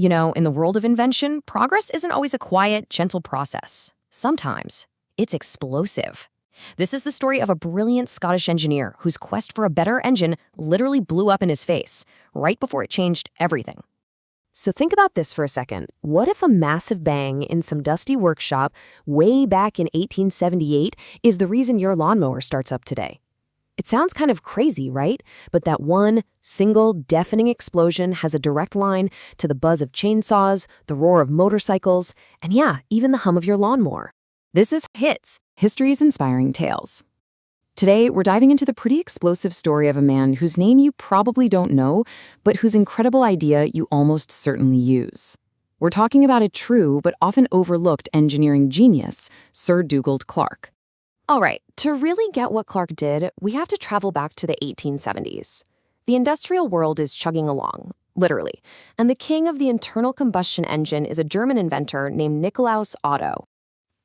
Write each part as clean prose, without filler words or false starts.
In the world of invention, progress isn't always a quiet, gentle process. Sometimes it's explosive. This is the story of a brilliant Scottish engineer whose quest for a better engine literally blew up in his face, right before it changed everything. So think about this for a second. What if a massive bang in some dusty workshop way back in 1878 is the reason your lawnmower starts up today? It sounds kind of crazy, right? But that one single deafening explosion has a direct line to the buzz of chainsaws, the roar of motorcycles, and yeah, even the hum of your lawnmower. This is HiTS, History's Inspiring Tales. Today, we're diving into the pretty explosive story of a man whose name you probably don't know, but whose incredible idea you almost certainly use. We're talking about a true but often overlooked engineering genius, Sir Dugald Clerk. All right, to really get what Clerk did, we have to travel back to the 1870s. The industrial world is chugging along, literally, and the king of the internal combustion engine is a German inventor named Nikolaus Otto.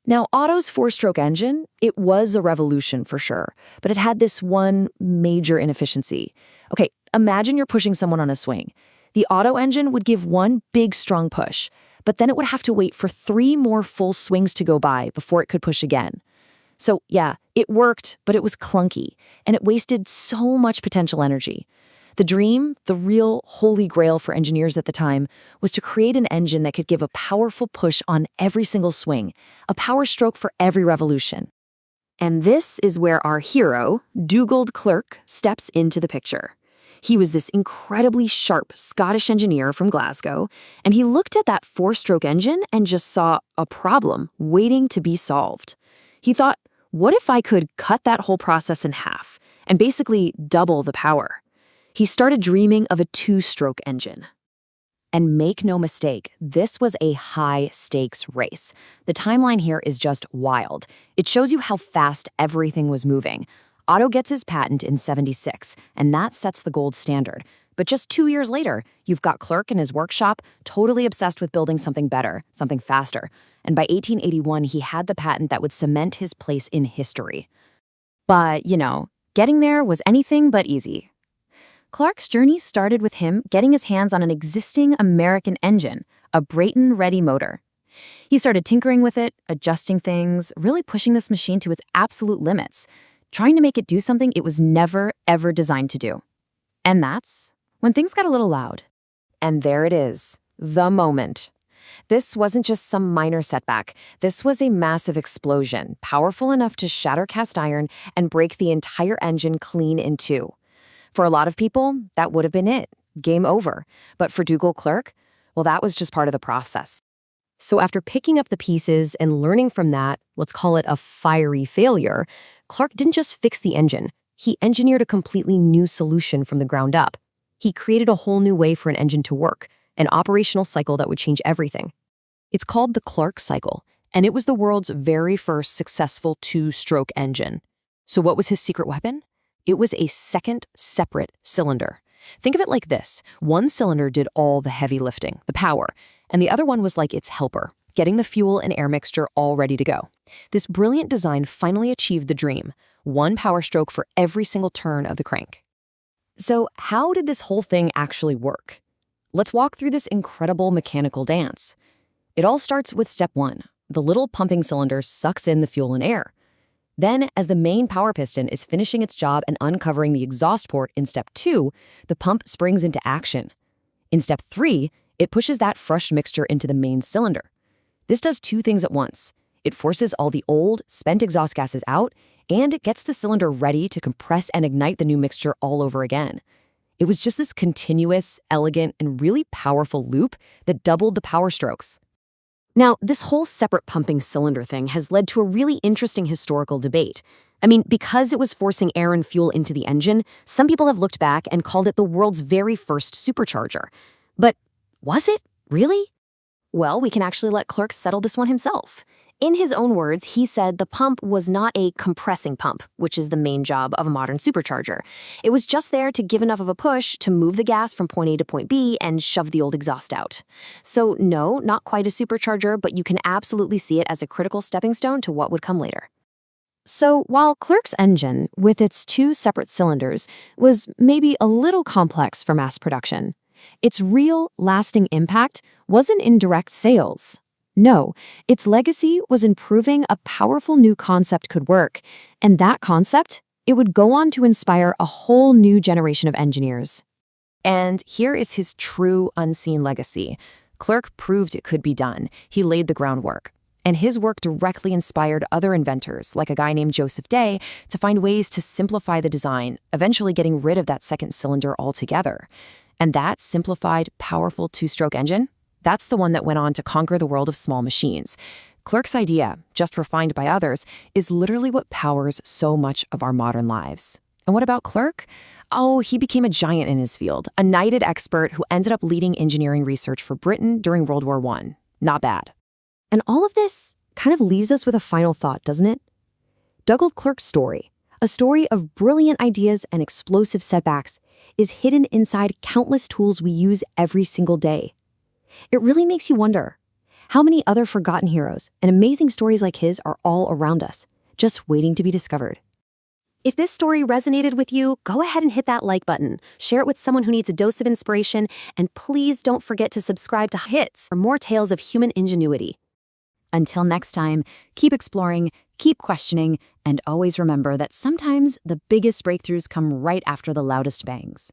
Now, Otto's four-stroke engine, it was a revolution for sure, but it had this one major inefficiency. Okay, imagine you're pushing someone on a swing. The Otto engine would give one big, strong push, but then it would have to wait for 3 more full swings to go by before it could push again. So, yeah, it worked, but it was clunky, and it wasted so much potential energy. The dream, the real holy grail for engineers at the time, was to create an engine that could give a powerful push on every single swing, a power stroke for every revolution. And this is where our hero, Dugald Clerk, steps into the picture. He was this incredibly sharp Scottish engineer from Glasgow, and he looked at that 4-stroke engine and just saw a problem waiting to be solved. He thought, what if I could cut that whole process in half and basically double the power? He started dreaming of a 2-stroke engine. And make no mistake, this was a high-stakes race. The timeline here is just wild. It shows you how fast everything was moving. Otto gets his patent in '76, and that sets the gold standard. But just 2 years later, you've got Clerk in his workshop, totally obsessed with building something better, something faster. And by 1881, he had the patent that would cement his place in history. But, getting there was anything but easy. Clerk's journey started with him getting his hands on an existing American engine, a Brayton ready motor. He started tinkering with it, adjusting things, really pushing this machine to its absolute limits, trying to make it do something it was never, ever designed to do. And that's when things got a little loud. And there it is, the moment. This wasn't just some minor setback. This was a massive explosion, powerful enough to shatter cast iron and break the entire engine clean in two. For a lot of people, that would have been it. Game over. But for Dugald Clerk, well, that was just part of the process. So after picking up the pieces and learning from that, let's call it a fiery failure, Clerk didn't just fix the engine. He engineered a completely new solution from the ground up. He created a whole new way for an engine to work, an operational cycle that would change everything. It's called the Clerk Cycle, and it was the world's very first successful 2-stroke engine. So what was his secret weapon? It was a second separate cylinder. Think of it like this. One cylinder did all the heavy lifting, the power, and the other one was like its helper, getting the fuel and air mixture all ready to go. This brilliant design finally achieved the dream, one power stroke for every single turn of the crank. So how did this whole thing actually work? Let's walk through this incredible mechanical dance. It all starts with step 1. The little pumping cylinder sucks in the fuel and air. Then, as the main power piston is finishing its job and uncovering the exhaust port in step 2, the pump springs into action. In step 3, it pushes that fresh mixture into the main cylinder. This does 2 things at once. It forces all the old, spent exhaust gases out, and it gets the cylinder ready to compress and ignite the new mixture all over again. It was just this continuous, elegant, and really powerful loop that doubled the power strokes. Now, this whole separate pumping cylinder thing has led to a really interesting historical debate. I mean, because it was forcing air and fuel into the engine, some people have looked back and called it the world's very first supercharger. But was it? Really? Well, we can actually let Clerk settle this one himself. In his own words, he said the pump was not a compressing pump, which is the main job of a modern supercharger. It was just there to give enough of a push to move the gas from point A to point B and shove the old exhaust out. So no, not quite a supercharger, but you can absolutely see it as a critical stepping stone to what would come later. So while Clerk's engine, with its 2 separate cylinders, was maybe a little complex for mass production, Its real, lasting impact wasn't in direct sales. No, its legacy was in proving a powerful new concept could work, and that concept, it would go on to inspire a whole new generation of engineers. And here is his true unseen legacy. Clerk proved it could be done. He laid the groundwork. And his work directly inspired other inventors, like a guy named Joseph Day, to find ways to simplify the design, eventually getting rid of that second cylinder altogether. And that simplified, powerful two-stroke engine, that's the one that went on to conquer the world of small machines. Clerk's idea, just refined by others, is literally what powers so much of our modern lives. And what about Clerk? Oh, he became a giant in his field, a knighted expert who ended up leading engineering research for Britain during World War I. Not bad. And all of this kind of leaves us with a final thought, doesn't it? Dugald Clerk's story, a story of brilliant ideas and explosive setbacks, is hidden inside countless tools we use every single day. It really makes you wonder, how many other forgotten heroes and amazing stories like his are all around us, just waiting to be discovered? If this story resonated with you, go ahead and hit that like button, share it with someone who needs a dose of inspiration, and please don't forget to subscribe to HiTS for more tales of human ingenuity. Until next time, keep exploring, keep questioning, and always remember that sometimes the biggest breakthroughs come right after the loudest bangs.